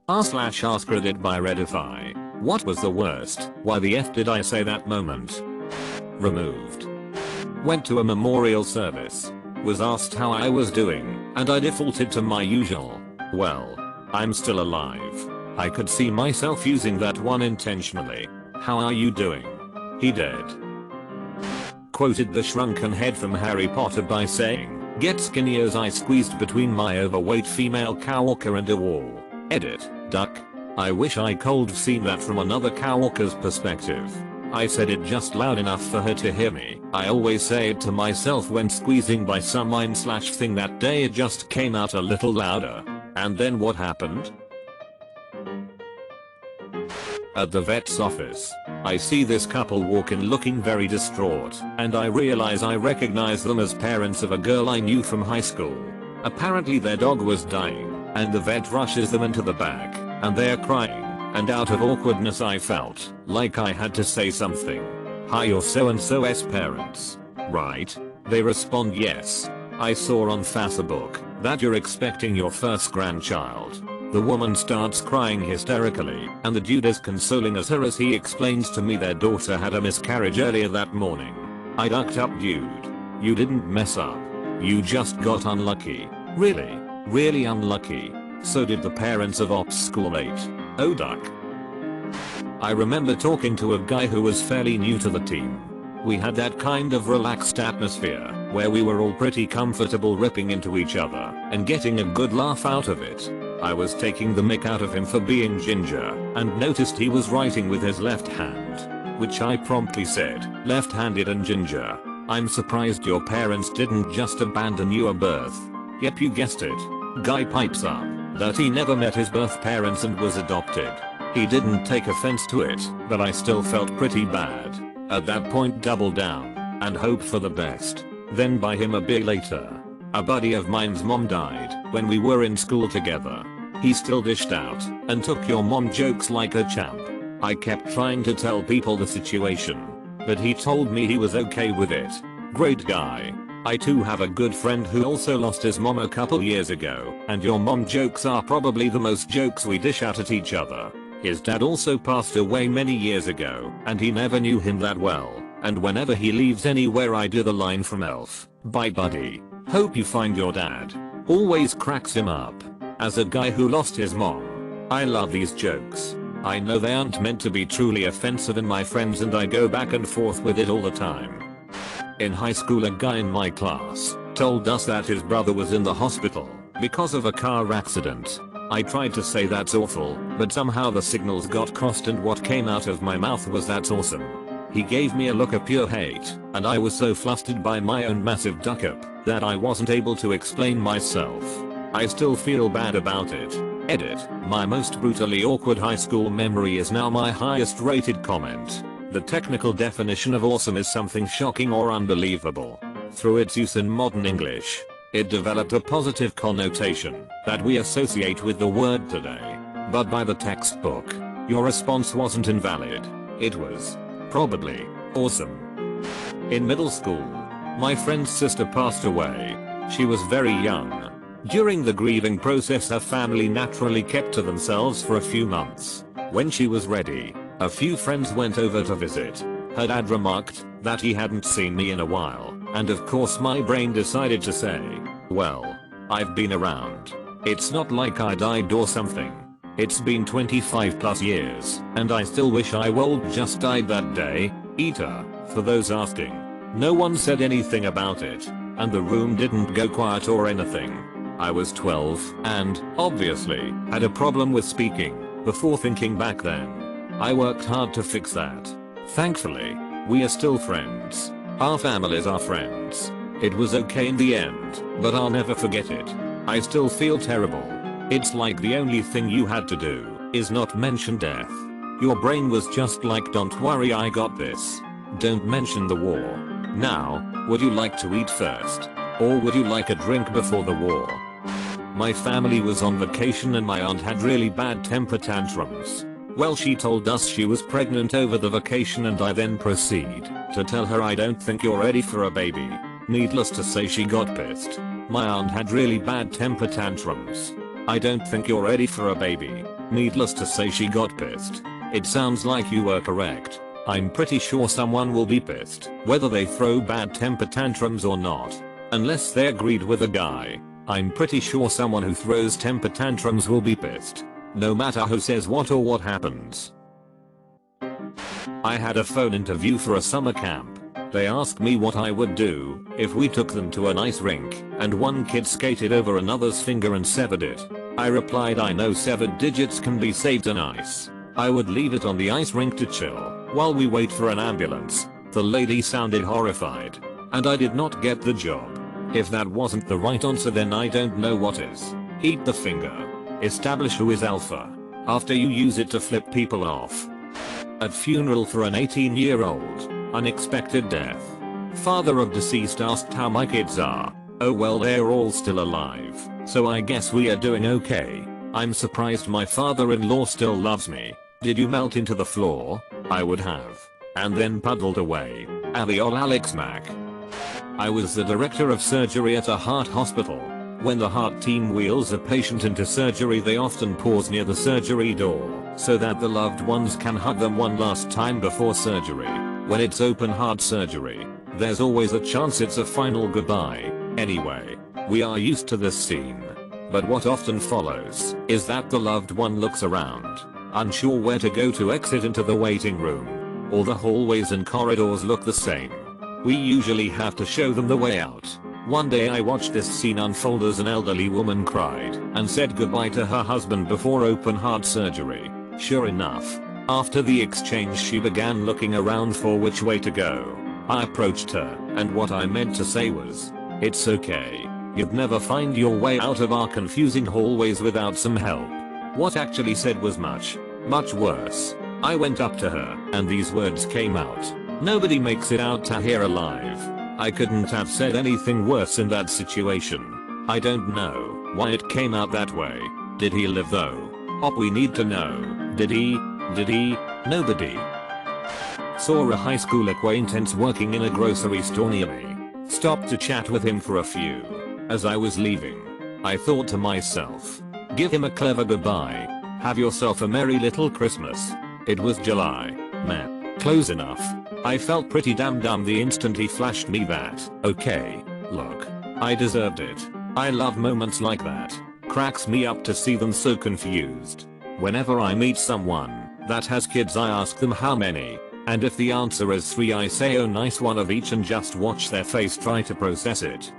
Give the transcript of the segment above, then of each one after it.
r/AskReddit by Reddify. What was the worst? Why the F did I say that moment? Removed. Went to a memorial service. Was asked how I was doing, and I defaulted to my usual. Well, I'm still alive. I could see myself using that one intentionally. How are you doing? He dead. Quoted the shrunken head from Harry Potter by saying, "Get skinny as I squeezed between my overweight female cowwalker and a wall." Edit. Duck. I wish I could have seen that from another cowwalker's perspective. I said it just loud enough for her to hear me. I always say it to myself when squeezing by some mind/thing. That day it just came out a little louder. And then what happened? At the vet's office, I see this couple walk in looking very distraught, and I realize I recognize them as parents of a girl I knew from high school. Apparently their dog was dying, and the vet rushes them into the back, and they're crying, and out of awkwardness I felt like I had to say something. "Hi, you're so and so's parents, right?" They respond, "Yes. I saw on Facebook that you're expecting your first grandchild." The woman starts crying hysterically, and the dude is consoling her as he explains to me their daughter had a miscarriage earlier that morning. I ducked up. "Dude, you didn't mess up. You just got unlucky. Really, really unlucky." So did the parents of ops schoolmate. Oh duck. I remember talking to a guy who was fairly new to the team. We had that kind of relaxed atmosphere where we were all pretty comfortable ripping into each other and getting a good laugh out of it. I was taking the mick out of him for being ginger and noticed he was writing with his left hand, which I promptly said, "Left-handed and ginger. I'm surprised your parents didn't just abandon you at birth." "Yep, you guessed it." Guy pipes up that he never met his birth parents and was adopted. He didn't take offense to it, but I still felt pretty bad. At that point, double down and hope for the best. Then buy him a beer later. A buddy of mine's mom died when we were in school together. He still dished out and took your mom jokes like a champ. I kept trying to tell people the situation, but he told me he was okay with it. Great guy. I too have a good friend who also lost his mom a couple years ago, and your mom jokes are probably the most jokes we dish out at each other. His dad also passed away many years ago, and he never knew him that well, and whenever he leaves anywhere I do the line from Elf, "Bye buddy. Hope you find your dad." Always cracks him up. As a guy who lost his mom, I love these jokes. I know they aren't meant to be truly offensive in my friends, and I go back and forth with it all the time. In high school, a guy in my class told us that his brother was in the hospital because of a car accident. I tried to say that's awful, but somehow the signals got crossed and what came out of my mouth was "That's awesome." He gave me a look of pure hate, and I was so flustered by my own massive duck up that I wasn't able to explain myself. I still feel bad about it. Edit. My most brutally awkward high school memory is now my highest rated comment. The technical definition of awesome is something shocking or unbelievable. Through its use in modern English, it developed a positive connotation that we associate with the word today. But by the textbook, your response wasn't invalid. It was probably awesome. In middle school, my friend's sister passed away. She was very young. During the grieving process, her family naturally kept to themselves for a few months. When she was ready, a few friends went over to visit. Her dad remarked that he hadn't seen me in a while, and of course my brain decided to say, "Well, I've been around. It's not like I died or something. It's been 25 plus years, and I still wish I would just died that day." Eater, for those asking. No one said anything about it, and the room didn't go quiet or anything. I was 12 and, obviously, had a problem with speaking. Before thinking back then, I worked hard to fix that. Thankfully, we are still friends. Our families are friends. It was okay in the end, but I'll never forget it. I still feel terrible. It's like the only thing you had to do is not mention death. Your brain was just like, "Don't worry, I got this. Don't mention the war." Now, would you like to eat first? Or would you like a drink before the war? My family was on vacation and my aunt had really bad temper tantrums. Well, she told us she was pregnant over the vacation, and I then proceed to tell her, "I don't think you're ready for a baby." Needless to say, she got pissed. My aunt had really bad temper tantrums. "I don't think you're ready for a baby. Needless to say, she got pissed. It sounds like you were correct. I'm pretty sure someone will be pissed, whether they throw bad temper tantrums or not. Unless they agreed with a guy. I'm pretty sure someone who throws temper tantrums will be pissed. No matter who says what or what happens. I had a phone interview for a summer camp. They asked me what I would do if we took them to an ice rink and one kid skated over another's finger and severed it. I replied, I know severed digits can be saved in ice. I would leave it on the ice rink to chill while we wait for an ambulance. The lady sounded horrified, and I did not get the job. If that wasn't the right answer, then I don't know what is. Eat the finger. Establish who is alpha after you use it to flip people off. At funeral for an 18-year-old, unexpected death. Father of deceased asked how my kids are. Oh well, they're all still alive, so I guess we are doing okay. I'm surprised my father-in-law still loves me. Did you melt into the floor? I would have. And then puddled away. Aviol Alex Mac. I was the director of surgery at a heart hospital. When the heart team wheels a patient into surgery, they often pause near the surgery door so that the loved ones can hug them one last time before surgery. When it's open heart surgery, there's always a chance it's a final goodbye. Anyway, we are used to this scene. But what often follows is that the loved one looks around, unsure where to go to exit into the waiting room. All the hallways and corridors look the same. We usually have to show them the way out. One day I watched this scene unfold as an elderly woman cried and said goodbye to her husband before open heart surgery. Sure enough, after the exchange she began looking around for which way to go. I approached her, and what I meant to say was, it's okay. You'd never find your way out of our confusing hallways without some help. What actually said was much worse. I went up to her, and these words came out. Nobody makes it out to here alive. I couldn't have said anything worse in that situation. I don't know why it came out that way. Did he live though? Op, we need to know. Did he? Nobody. Saw a high school acquaintance working in a grocery store near me. Stopped to chat with him for a few. As I was leaving, I thought to myself, give him a clever goodbye. Have yourself a merry little Christmas. It was July. Meh. Close enough. I felt pretty damn dumb the instant he flashed me that. Okay, look. I deserved it. I love moments like that. Cracks me up to see them so confused. Whenever I meet someone that has kids, I ask them how many. And if the answer is 3, I say oh nice, one of each, and just watch their face try to process it.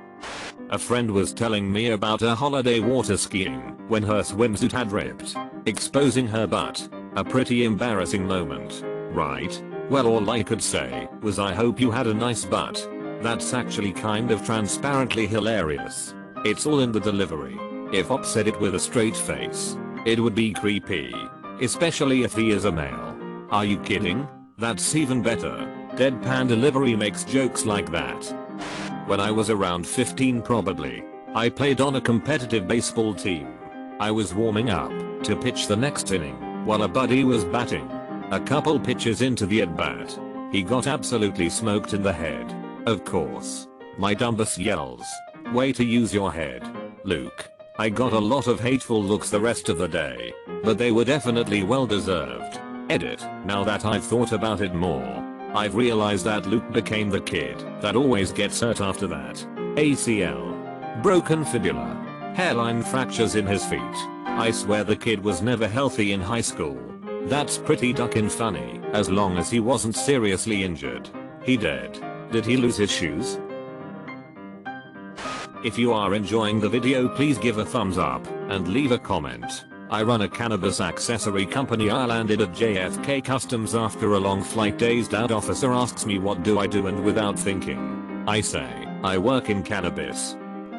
A friend was telling me about her holiday water skiing when her swimsuit had ripped, exposing her butt. A pretty embarrassing moment, right? Well, all I could say was I hope you had a nice butt. That's actually kind of transparently hilarious. It's all in the delivery. If Op said it with a straight face, it would be creepy. Especially if he is a male. Are you kidding? That's even better. Deadpan delivery makes jokes like that. When I was around 15 probably, I played on a competitive baseball team. I was warming up to pitch the next inning while a buddy was batting. A couple pitches into the at-bat, he got absolutely smoked in the head. Of course, my dumbass yells, way to use your head, Luke. I got a lot of hateful looks the rest of the day, but they were definitely well deserved. Edit. Now that I've thought about it more, I've realized that Luke became the kid that always gets hurt after that. ACL. Broken fibula. Hairline fractures in his feet. I swear the kid was never healthy in high school. That's pretty duckin' funny, as long as he wasn't seriously injured. He dead. Did he lose his shoes? If you are enjoying the video, please give a thumbs up and leave a comment. I run a cannabis accessory company. I landed at JFK Customs after a long flight. Dazed out officer asks me what do I do, and without thinking, I say, I work in cannabis.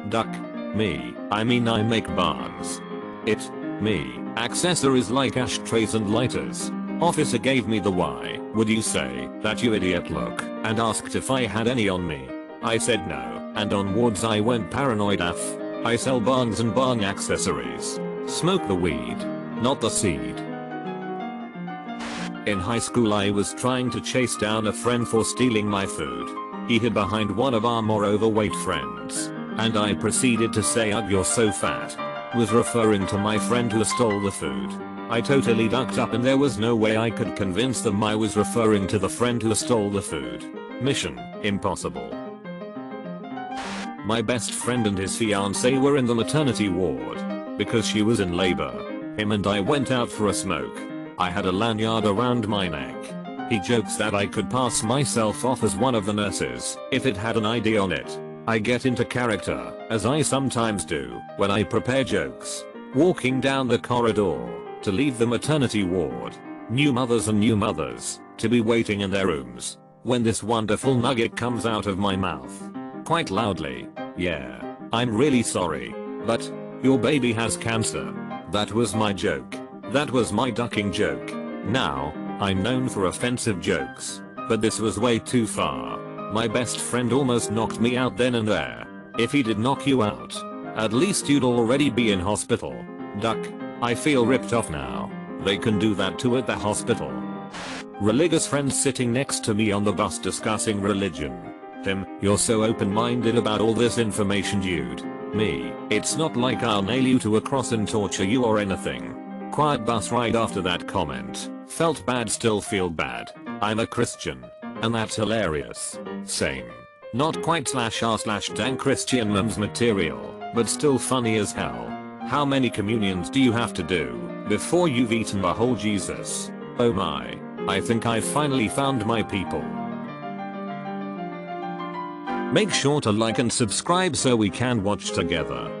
Duck. Me. I mean I make bars. It. Me. Accessories like ashtrays and lighters. Officer gave me the why would you say that you idiot look and asked if I had any on me. I said no, and onwards I went paranoid. I sell bongs and bong accessories. Smoke the weed, not the seed. In high school I was trying to chase down a friend for stealing my food. He hid behind one of our more overweight friends, and I proceeded to say ugh you're so fat, was referring to my friend who stole the food. I totally ducked up and there was no way I could convince them I was referring to the friend who stole the food. Mission impossible. My best friend and his fiancée were in the maternity ward. Because she was in labor, him and I went out for a smoke. I had a lanyard around my neck. He jokes that I could pass myself off as one of the nurses if it had an ID on it. I get into character, as I sometimes do when I prepare jokes. Walking down the corridor to leave the maternity ward. New mothers and new mothers to be waiting in their rooms. When this wonderful nugget comes out of my mouth. Quite loudly. Yeah, I'm really sorry. But your baby has cancer. That was my joke. That was my ducking joke. Now, I'm known for offensive jokes. But this was way too far. My best friend almost knocked me out then and there. If he did knock you out, at least you'd already be in hospital. Duck. I feel ripped off now. They can do that too at the hospital. Religious friends sitting next to me on the bus discussing religion. Tim, you're so open-minded about all this information, dude. Me, it's not like I'll nail you to a cross and torture you or anything. Quiet bus ride after that comment. Felt bad, still feel bad. I'm a Christian. And that's hilarious. Same. Not quite /r/dang Christian memes material, but still funny as hell. How many communions do you have to do before you've eaten the whole Jesus? Oh my. I think I finally found my people. Make sure to like and subscribe so we can watch together.